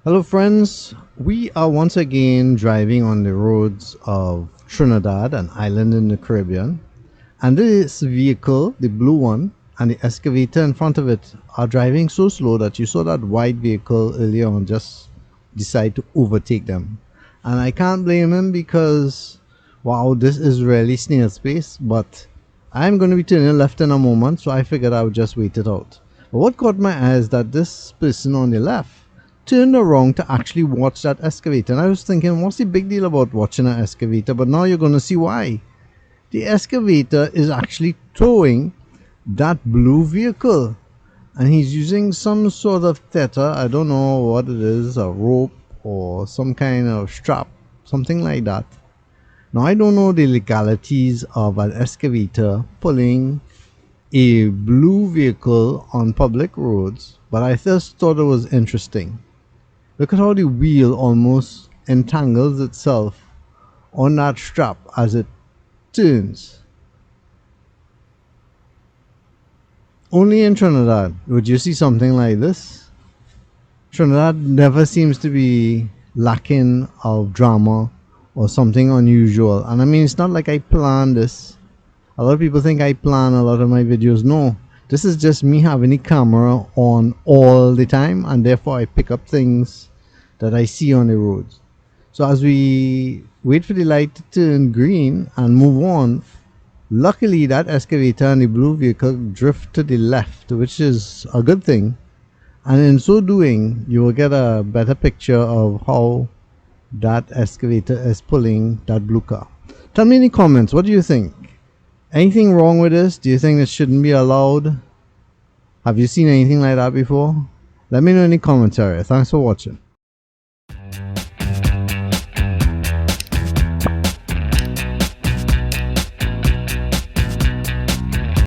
Hello friends, we are once again driving on the roads of Trinidad, an island in the Caribbean, and this vehicle, the blue one, and the excavator in front of it are driving so slow that you saw that white vehicle earlier on just decide to overtake them. And I can't blame him because, wow, this is really snail's pace, but I'm going to be turning left in a moment, so I figured I would just wait it out. But what caught my eye is that this person on the left turned around to actually watch that excavator. And I was thinking, what's the big deal about watching an excavator? But now you're going to see why. The excavator is actually towing that blue vehicle. And he's using some sort of tether. I don't know what it is, a rope or some kind of strap, something like that. Now, I don't know the legalities of an excavator pulling a blue vehicle on public roads, but I just thought it was interesting. Look at how the wheel almost entangles itself on that strap as it turns. Only in Trinidad would you see something like this. Trinidad never seems to be lacking of drama or something unusual. And I mean, it's not like I planned this. A lot of people think I plan a lot of my videos. No, this is just me having the camera on all the time, and therefore I pick up things that I see on the roads. So as we wait for the light to turn green and move on, luckily that excavator and the blue vehicle drift to the left, which is a good thing. And in so doing, you will get a better picture of how that excavator is pulling that blue car. Tell me in the comments, what do you think? Anything wrong with this? Do you think this shouldn't be allowed? Have you seen anything like that before? Let me know in the comments area. Thanks for watching.